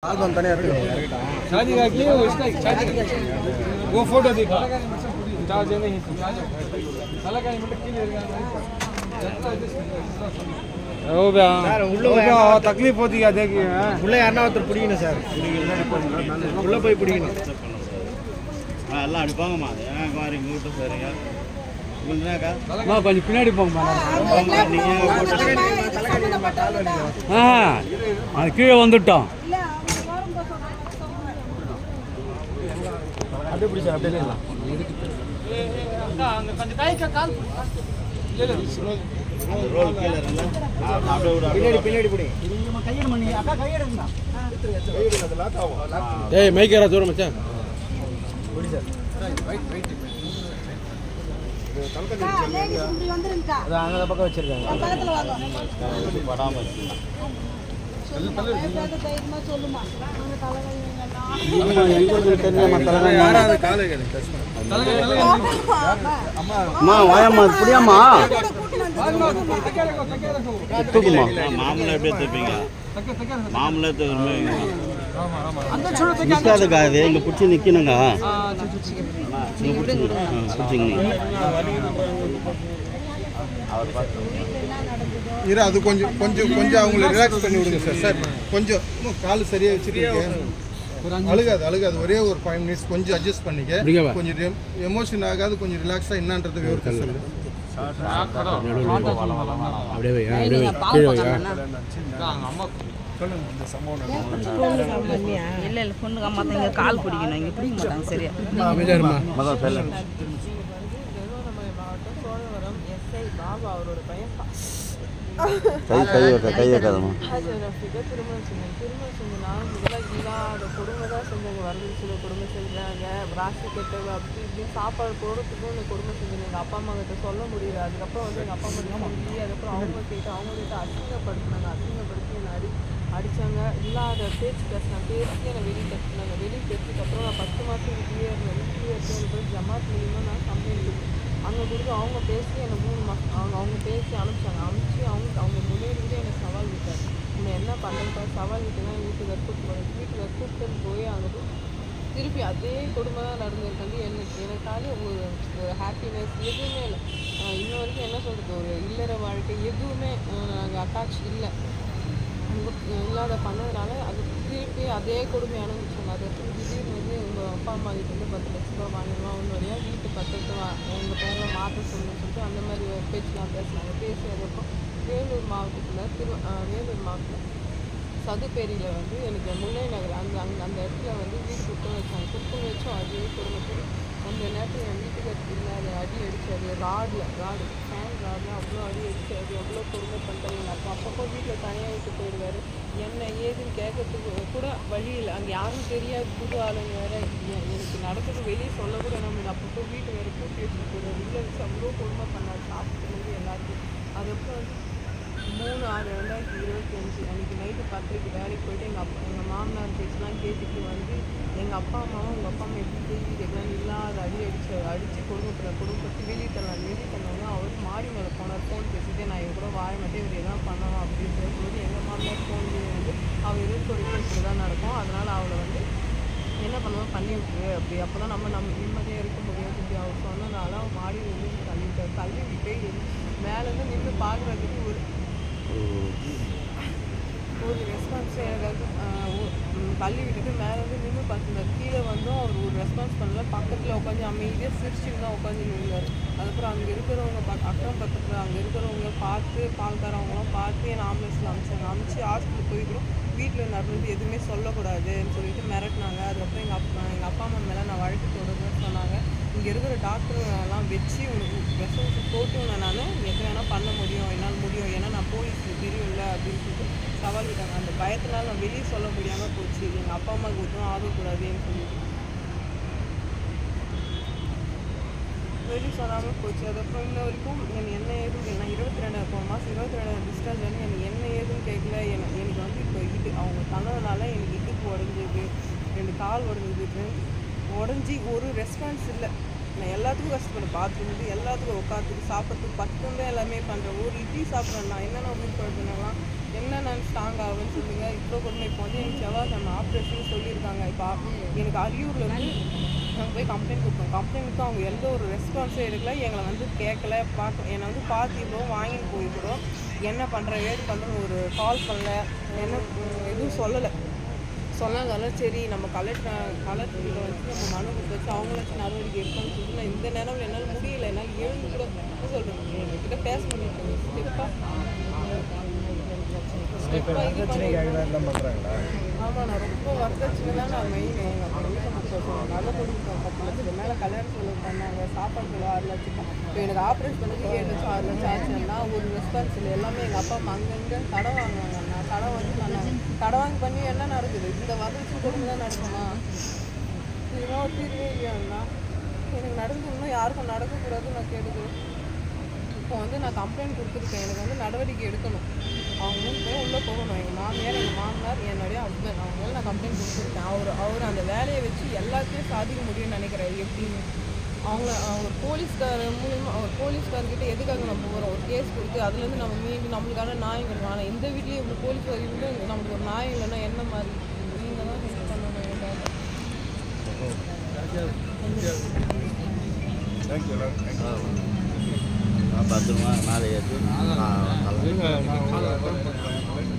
Album तने शादी का की उसका शादी वो फोटो दिखा चार्ज नहीं साला का मतलब की ओ बे सर उल्लो तकलीफ होती है देखिए उल्लो யாரனா ஒருத்தர் புடிங்க சார் உள்ள போய் புடிங்க எல்லாம் அடிப்பாங்கம்மா ஏன்னா மாதிரி கூட்டு சரிங்க மா கொஞ்சம் பின்னாடி போங்கம்மா அது கீழே வந்துட்டோம் அப்படியே பிடி சார் அப்படியே இல்ல அங்க கொஞ்சம் கைக்கு கால் ரோல் கீழ இருந்தா அப்படியே ஒரு பின்னாடி பிடி கையெடு மணி அக்கா கையெடுங்க அது லாக் ஆகும் ஏய் மைக் ஏறா தூரம் மச்சான் பிடி சார் லேடிஸ் வந்துருங்கக்கா அது அங்க பக்கம் வச்சிருக்காங்க பக்கத்துல வாங்க படாம இருக்குங்க தைரியமா சொல்லுமா நாங்க அம்மா வாயம்மா புடியாம்மா தூக்குமா மாமலை எப்படியே தூப்பீங்க மாமலை நிற்காதுக்கா இது இங்கே பிடிச்சி நிற்கணுங்க இங்கே பிடிச்சிங்க இரு அது கொஞ்சம் கொஞ்சம் கொஞ்சம் அவங்கள ரிலாக்ஸ் பண்ணி விடுங்க சார் சார் கொஞ்சம் கால் சரியாக வச்சுருக்கீங்க அழுகாது ஒரே ஒரு 5 மினிட்ஸ் கொஞ்சம் அட்ஜஸ்ட் பண்ணிக்க கொஞ்சம் எமோஷன் ஆகாது கொஞ்சம் ரிலாக்ஸாக என்னன்றது விவரத்தை சொல்லு இல்ல பொண்ணுக்கு அம்மா தான் இங்கே கால் பிடிக்கணும் இங்கே பிடிக்க மாட்டாங்க சரியா அவரோட பையன் கை வைக்காதம்மா திருமணம் செஞ்ச நானும் இதெல்லாம் இல்லாத கொடுமை தான் செஞ்சாங்க வரதட்சணை கொடுமை செஞ்சாங்க ராசி கெட்டது அப்படி இப்படின்னு சாப்பாடு போடுறதுக்கும் இந்த கொடுமை செஞ்சாங்க எங்கள் அப்பா அம்மா கிட்ட சொல்ல முடியல அதுக்கப்புறம் வந்து எங்கள் அப்பா அம்மா சொல்லி அதுக்கப்புறம் அவங்ககிட்ட அசிங்கப்படுத்தி என்னை அடித்தாங்க இல்லாத பேச்சு பேசினாங்க பேசி என்னை வெளியே தட்டினாங்க வெளியே தட்டினதுக்கப்புறம் நான் 10 மாதம் வீட்லேயே இருந்தேன் எனக்கு போய் ஜமாத் மூலியமாக நான் கம்ப்ளைண்ட் அங்கே கொடுத்து அவங்க பேசி என்னை 3 மாதம் அவங்க பேசி அனுப்பிச்சாங்க அவங்க முன்னாடி என்னை சவால் விட்டார் உன்னை என்ன பண்ணுறப்ப சவால் விட்டுனா வீட்டுக்கு கூப்பிட்டு போய் அங்கே போய் திருப்பி அதே கொடுமை தான் நடந்திருக்காண்டி எனக்காக ஒரு ஹாப்பினஸ் எதுவுமே இல்லை இன்ன வரைக்கும் என்ன சொல்கிறது ஒரு இல்லற வாழ்க்கை எதுவுமே நாங்கள் அட்டாச் இல்லை இல்லாத பண்ணதுனால அது திருப்பி அதே கொடுமை அனுபவிச்சாங்க அது திடீர்னு வந்து உங்கள் அப்பா அம்மா கிட்ட வந்து 10 லட்ச ரூபா வாங்கிடுவோம் ஒன்று வழியாக வீட்டு பக்கத்து உங்கள் பேரில் மாற்ற சொல்லணும்னு சொல்லிட்டு அந்த மாதிரி பேச்சுலாம் பேசினாங்க பேசியதுக்கப்புறம் வேலூர் மாவட்டத்தில் சதுப்பேரியில் வந்து எனக்கு முல்லை நகர் அந்த இடத்துல வந்து வீடு குடுத்து வச்சோம் அதே குடும்பத்தில் அந்த நேரத்தில் என் வீட்டுக்கு இல்லாத அடி அடித்தாரு ஃபேன் ராடில் அவ்வளோ அடி அடித்தாரு எவ்வளோ கொடுமை பண்ணுறாங்க அப்பப்போ வீட்டில் தனியாக விட்டு போயிடுவார் என்ன ஏதுன்னு கேட்கறதுக்கு கூட வழி இல்லை அங்கே யாரும் தெரியாது புது ஆளுங்க வேறு எனக்கு நடக்கிறது வெளியே சொல்ல கூட நம்ம அப்பப்போ வீட்டு வேறு கூட்டி வச்சுட்டு போயிடுவார் உள்ளே வச்சு அவ்வளோ கொடுமை பண்ணார் சாப்பிட்டு எல்லாத்தையும் அதுக்கப்புறம் வந்து 3/6/2025 அன்றைக்கி நைட்டு 10:30 வேலைக்கு போய்ட்டு எங்கள் மாமனார் பேச்செலாம் கேட்டுட்டு வந்து எங்கள் அப்பா அம்மாவும் உங்கள் அப்பா அம்மா எப்படி தெரியுது எல்லாம் இல்லாத அடித்து குடும்பத்தை வெளியே தரலாம் அவர் மாடி மேலே போனார் ஃபோன் பேசிட்டு நான் இவர் கூட வாய மாட்டேன் இவர் எதாவது பண்ணலாம் அப்படின்ற போது எங்கள் மாமனார் ஃபோன்லேயே வந்து அவள் எதிர்ப்பு ஒரு தான் நடக்கும் அதனால் அவளை வந்து என்ன பண்ணுவோம் பண்ணி விட்டுரு அப்படி அப்போ தான் நம்ம நிம்மதியாக இருக்க முடியும் அப்படி அவர் சொன்னதால அவள் மாடியில் இருந்து தள்ளி விட்டு மேலேருந்து நின்று பார்க்குறதுக்கு ஒரு ரெஸ்பான்ஸ் எனக்கு தள்ளி விட்டுட்டு மேலே வந்து நின்று பார்த்துருந்தார் கீழே வந்தும் அவர் ஒரு ரெஸ்பான்ஸ் பண்ணல பக்கத்தில் உட்காந்து அமைதியாக சிரிச்சுட்டு தான் உட்காந்து நின்றார் அதுக்கப்புறம் அங்கே இருக்கிறவங்க அக்கம் பக்கத்தில் அங்கே இருக்கிறவங்க பார்த்து பால்காரவங்களாம் பார்த்து என் ஆம்புலன்ஸில் அனுப்பிச்சு ஹாஸ்பிட்டல் போய் கூட வீட்டில் நடந்தது எதுவுமே சொல்லக்கூடாதுன்னு சொல்லிட்டு மிரட்டினாங்க அதுக்கப்புறம் எங்கள் அப்பா அம்மா மேலே நான் வழக்கு தொடர்ந்துன்னு சொன்னாங்க இங்கே இருக்கிற டாக்டருங்கெல்லாம் வச்சு உனக்கு ரெசல்ட் போட்டு நான் எது வேணால் பண்ண முடியும் என்னால் முடியும் ஏன்னா நான் போலீஸ் தெரியும்ல அப்படின்னு சொல்லிட்டு சவால் விட்டாங்க அந்த பயத்தினால நான் வெளியே சொல்ல முடியாமல் போச்சு எங்கள் அப்பா அம்மாவுக்கு ஒன்றும் ஆகக்கூடாதுன்னு சொல்லிட்டு வெளியே சொல்லாமல் போச்சு அதுக்கப்புறம் இன்ன வரைக்கும் என்ன ஏதும் நான் 22 மாதம் 22 டிஸ்சார்ஜ் ஆனி எனக்கு என்ன ஏதுன்னு கேட்கல எனக்கு வந்து இப்போ அவங்க தந்ததுனால எனக்கு இடுப்பு உடஞ்சிது 2 கால் உடஞ்சி ஒரு ரெஸ்பான்ஸ் இல்லை நான் எல்லாத்துக்கும் கஷ்டப்படுறேன். பாத்ரூமுக்கு எல்லாத்துக்கும் உட்காந்துக்கு சாப்பிட்றதுக்கு பத்தும் தான் எல்லாமே பண்ணுறேன். ஒரு இட்லி சாப்பிட்றேன் நான் என்னென்ன உயிர் படுத்தினாலாம் என்ன நான் ஸ்ட்ராங் ஆகுன்னு சொல்லுங்க. இவ்வளோ கொடுமை. இப்போ வந்து எனக்கு செவ்வாய்க்கிழமை ஆப்ரேஷன் சொல்லியிருக்காங்க. இப்போ எனக்கு அரியூர்லேருந்து நாங்கள் போய் கம்ப்ளைண்ட் கொடுத்தோம். கம்ப்ளைண்ட்டுக்கு அவங்க எந்த ஒரு ரெஸ்பான்ஸும் எடுக்கல. எங்களை வந்து கேட்கல. என்னை வந்து பார்த்து இவ்வளோ வாங்கிட்டு போய்க்கிறோம். என்ன பண்ணுறேன் ஏது பண்ணுறேன்னு ஒரு கால் பண்ணல. என்ன எதுவும் சொல்லலை. சொன்னதால சரி நம்ம கலெக்டர்கிட்ட வந்து நம்ம மனு கொடுத்து அவங்கள வச்சு நடவடிக்கை எடுக்கணும்னு சொல்லிட்டு நான் இந்த நேரம் என்னால் முடியல. என்னால் எழுந்து கூட சொல்கிறேன். எங்ககிட்ட பேச பண்ணியிருக்கேன். ஸ்டெப்பாக இது பண்ணுறாங்களா? ஆமாம், நான் ரொம்ப வரதட்சணை தான் நான் மெயின். எங்கள் நல்ல கொடுப்போம் 10 லட்சத்துக்கு மேலே கல்யாணம் செலவு பண்ணாங்க. சாப்பாடு 6 லட்சம். இப்போ எனக்கு ஆப்ரேஷன் பண்ணி 7 லட்சம் 6 லட்சம் ஆச்சுன்னா ஒரு ரெஸ்பான்ஸ் இல்லை. எல்லாமே எங்கள் அப்பா அம்மா அங்கங்கே கடன் வாங்குவாங்க. நான் கடன் வாங்கி பண்ணாங்க. கடன் வாங்கி பண்ணி என்ன நடக்குது? இந்த வரதட்சணை கொடுமை தான் நடக்குமா? இதெல்லாம் ஒரு தீர்வே இல்லையாண்ணா. எனக்கு நடந்து இன்னும் யாருக்கும் நடக்கக்கூடாதுன்னு நான் கேட்டுக்கிறேன். இப்போ வந்து நான் கம்ப்ளைண்ட் கொடுத்துருக்கேன். எனக்கு வந்து நடவடிக்கை எடுக்கணும். அவங்க வந்து போய் உள்ளே போகணும். எங்கள் மாமனார் என்னுடைய ஹஸ்பண்ட் அவங்க மேலே நான் கம்ப்ளைண்ட் கொடுத்துருக்கேன். அவர் அந்த வேலையை வச்சு எல்லாத்தையும் சாதிக்க முடியும்னு நினைக்கிறேன். எப்படின்னு அவங்க போலீஸ்கார மூலிமா அவர் போலீஸ்கார்கிட்ட எதுக்காக நம்ம போகிறோம்? ஒரு கேஸ் கொடுத்து அதுலேருந்து நம்ம மீண்டும் நம்மளுக்கான நியாயம் கிடைக்கும். ஆனால் இந்த வீட்லேயும் இப்படி போலீஸ்கார் இருந்து நம்மளுக்கு ஒரு நியாயம் இல்லைன்னா என்ன மாதிரி? நீங்கள் தான் ஹெல்ப் பண்ணணும் எனக்காக. பத்திரமா மேலே ஏற்றி